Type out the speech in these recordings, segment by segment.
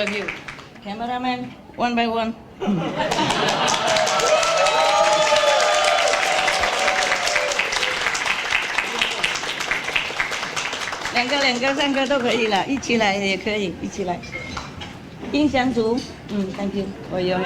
of you. Cameraman, one by one. 两个、三个都可以了，一起来也可以，一起来。音响组，thank you， 我有。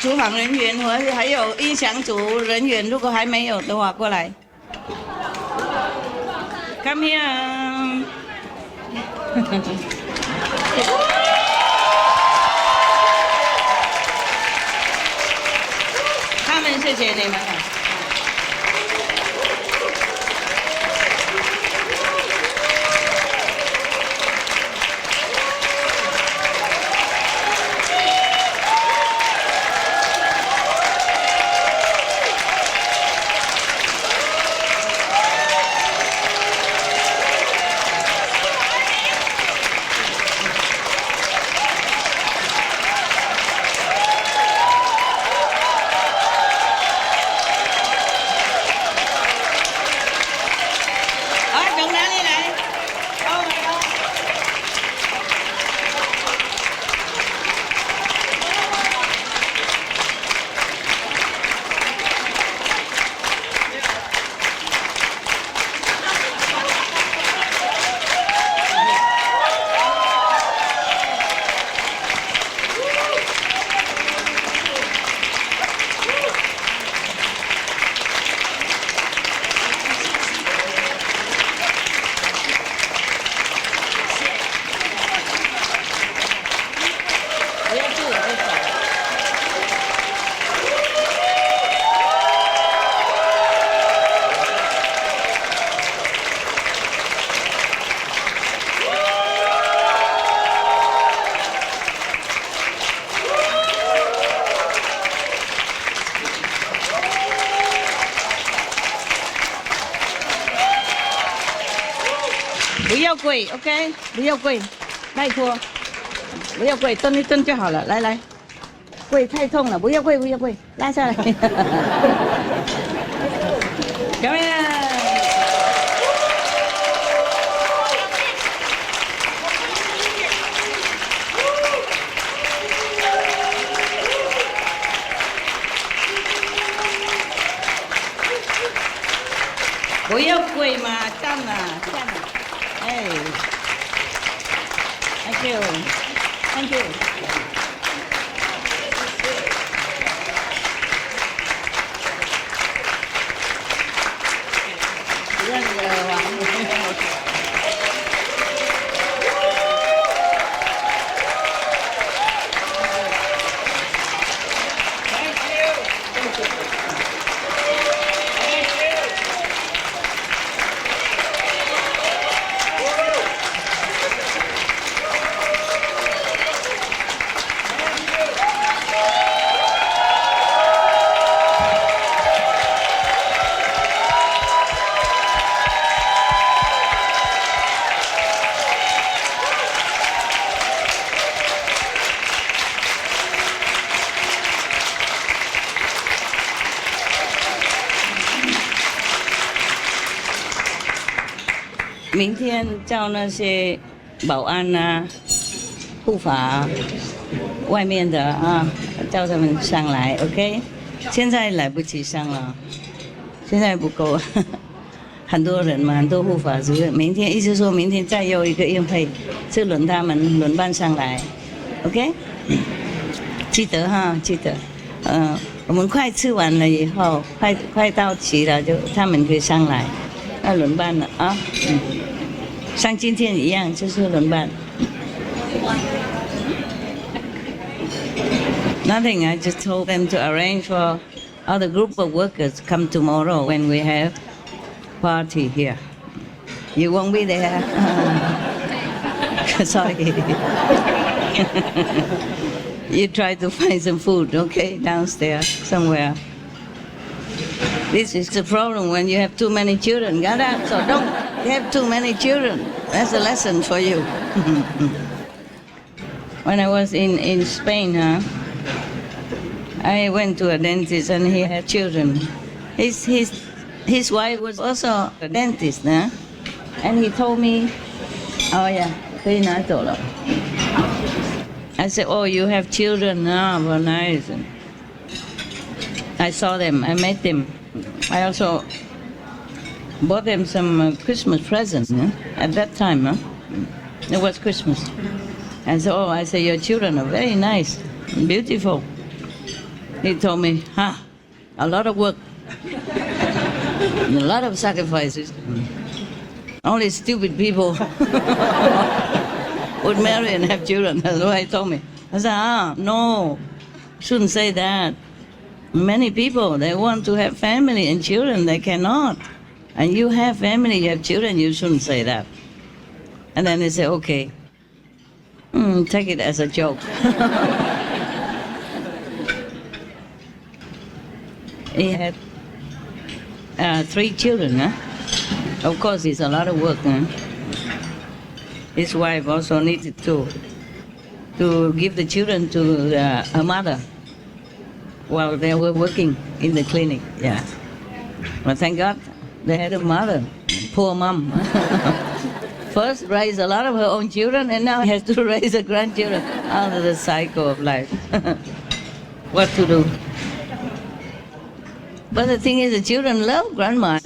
厨房人员和还有音响组人员，如果还没有的话，过来。Come here 。他们谢谢你们。不要跪 ，OK， 不要跪，拜托，不要跪，蹲一蹲就好了。来来，跪太痛了，不要跪，不要跪，拉下来。Come here。不要跪嘛，站了，站了。哎 ，Thank you，Thank you。让你玩。明天叫那些保安啊、护法啊外面的啊，叫他们上来 ，OK？ 现在来不及上了，现在不够，很多人嘛，很多护法师，明天意思说明天再有一个宴会，就轮他们轮班上来 ，OK？ 记得哈，记得，我们快吃完了以后，快到齐了，就他们可以上来，要轮班了啊，像今天一样，就是轮班。Nothing. I just told them to arrange for other group of workers to come tomorrow when we have party here. You won't be there. Sorry. You try to find some food, okay, downstairs somewhere. This is the problem when you have too many children. Got that? So don't have too many children. That's a lesson for you. When I was in Spain, I went to a dentist and he had children. His wife was also a dentist, and he told me, "Oh yeah, 可以拿走了." I said, "Oh, you have children now, well, nice." I saw them, I met them. I also bought them some Christmas presents at that time. It was Christmas. And so, I said, "Your children are very nice, beautiful." He told me, a lot of work, a lot of sacrifices. Only stupid people would marry and have children. That's what he told me. I said, no, shouldn't say that. Many people, they want to have family and children, they cannot. And you have family, you have children, you shouldn't say that. And then they say, okay, take it as a joke. He had 3 children. Of course, it's a lot of work. His wife also needed to give the children to her mother while they were working in the clinic. Yeah. But thank God they had a mother. Poor mom. First raised a lot of her own children and now has to raise her grandchildren out of the cycle of life. What to do? But the thing is, the children love grandma,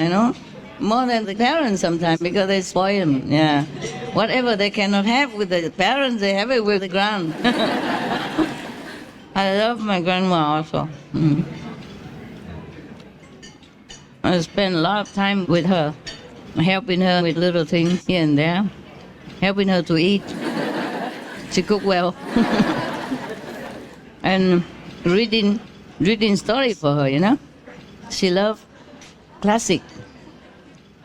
more than the parents sometimes because they spoil them. Yeah. Whatever they cannot have with the parents, they have it with the grand. I love my grandma also. I spend a lot of time with her, helping her with little things here and there, helping her to eat. She cook well. And reading story for her, She loved classic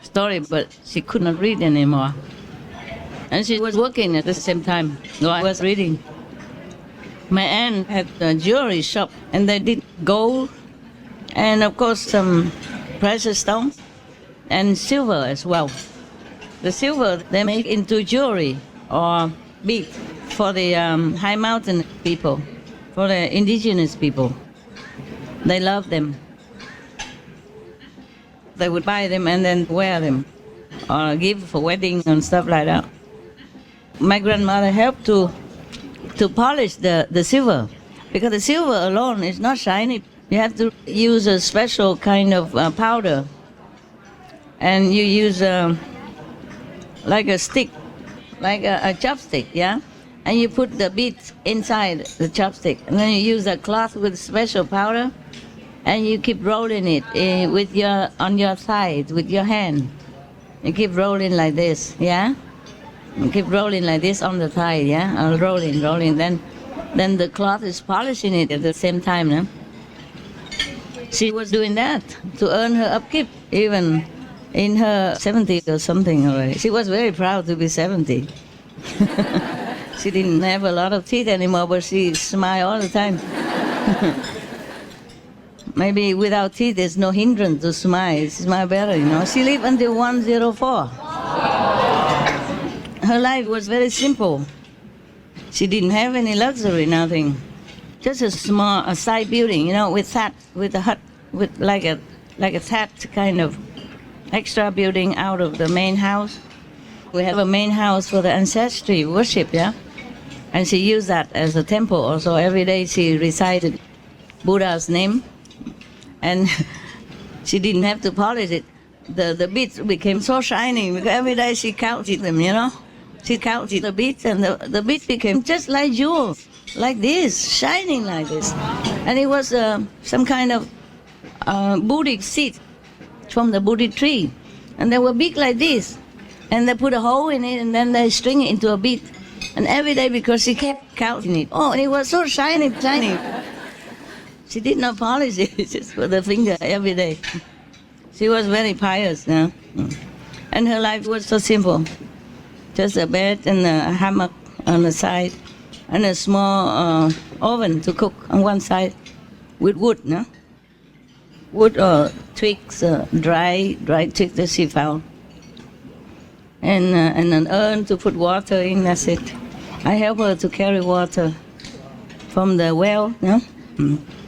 story, but she could not read anymore. And she was working at the same time while I was reading. My aunt had a jewelry shop, and they did gold, and of course some precious stones, and silver as well. The silver they make into jewelry or bead for the high mountain people, for the indigenous people. They love them. They would buy them and then wear them or give for wedding and stuff like that. My grandmother helped to polish the silver because the silver alone is not shiny. You have to use a special kind of powder, and you use like a stick, like a chopstick, yeah? And you put the beads inside the chopstick, and then you use a cloth with special powder, and you keep rolling it on your side with your hand. You keep rolling like this, yeah? You keep rolling like this on the side, yeah? Rolling. Then the cloth is polishing it at the same time, no? She was doing that to earn her upkeep, even in her 70s or something already. She was very proud to be 70. She didn't have a lot of teeth anymore, but she smiled all the time. Maybe without teeth, there's no hindrance to smile. Smile better, She lived until 104. Her life was very simple. She didn't have any luxury, nothing. Just a side building, with a hut, with like a thatch kind of extra building out of the main house. We have a main house for the ancestry worship, yeah? And she used that as a temple also. Every day she recited Buddha's name, and she didn't have to polish it. The beads became so shiny because every day she counted them, She counted the beads, and the beads became just like jewels, like this, shining like this. And it was some kind of Buddhic seed from the Buddha tree. And they were big like this. And they put a hole in it, and then they string it into a bead. And every day, because she kept counting it, and it was so shiny, shiny. She did not polish it, just with the finger every day. She was very pious, And her life was so simple. Just a bed and a hammock on the side, and a small oven to cook on one side with wood, Wood or twigs, dry twigs that she found. And an urn to put water in, that's it. I help her to carry water from the well,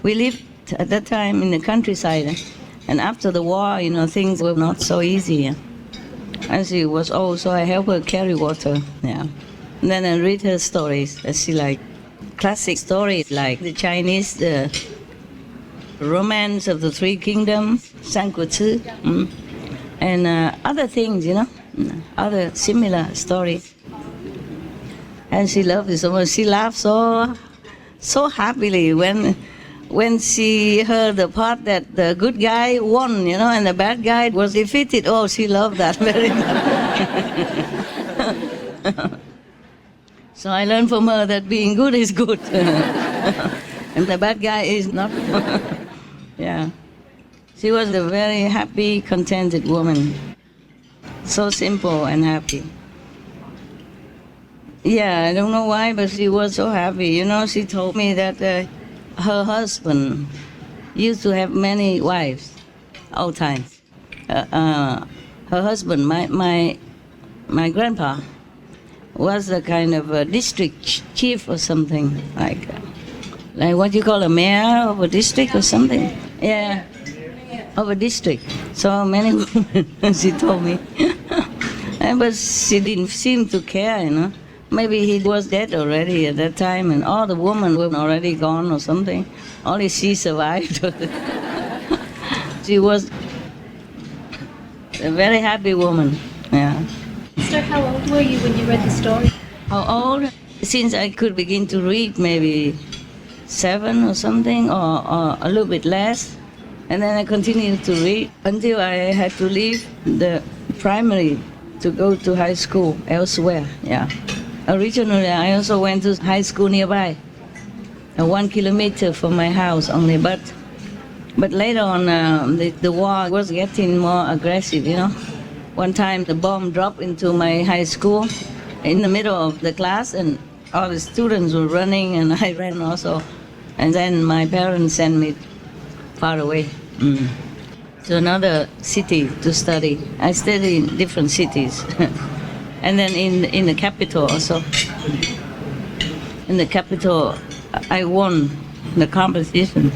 We lived at that time in the countryside, and after the war, things were not so easy. And she was old, so I help her carry water, And then I read her stories, as she like classic stories like the Chinese, the Romance of the Three Kingdoms, Sanguichi, and other things, other similar stories. And she loved it so much. She laughed so happily when she heard the part that the good guy won, and the bad guy was defeated. Oh, she loved that very much. So I learned from her that being good is good, and the bad guy is not. She was a very happy, contented woman. So simple and happy. I don't know why, but she was so happy. She told me that her husband used to have many wives all time. Her husband, my grandpa, was a kind of a district chief or something, like what you call a mayor of a district or something. Yeah, of a district. So many women, she told me. But she didn't seem to care, Maybe he was dead already at that time, and all the women were already gone or something. Only she survived. She was a very happy woman. So how old were you when you read the story? How old? Since I could begin to read, maybe 7 or something, or a little bit less. And then I continued to read until I had to leave the primary to go to high school elsewhere. Originally, I also went to high school nearby, 1 kilometer from my house only. But later on, the war was getting more aggressive, One time, the bomb dropped into my high school in the middle of the class, and all the students were running, and I ran also. And then my parents sent me far away to another city to study. I studied in different cities. And then in the capital also. In the capital, I won the competition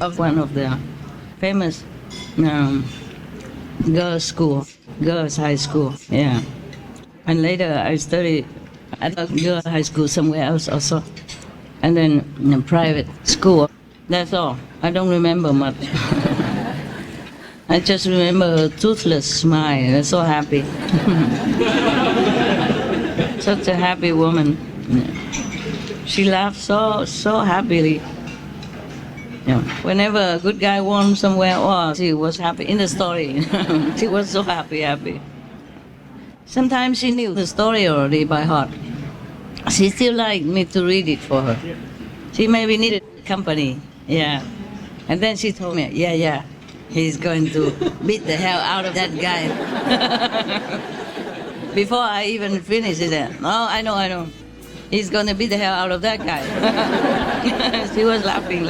of one of the famous girls' high school. And later I studied at a girls' high school somewhere else also. And then in a private school. That's all. I don't remember much. I just remember her toothless smile. I was so happy. Such a happy woman. She laughed so happily. Whenever a good guy won somewhere, she was happy. In the story, she was so happy. Sometimes she knew the story already by heart. She still liked me to read it for her. She maybe needed company. And then she told me, he's going to beat the hell out of that guy. Before I even finished it, I know. He's going to beat the hell out of that guy. She was laughing.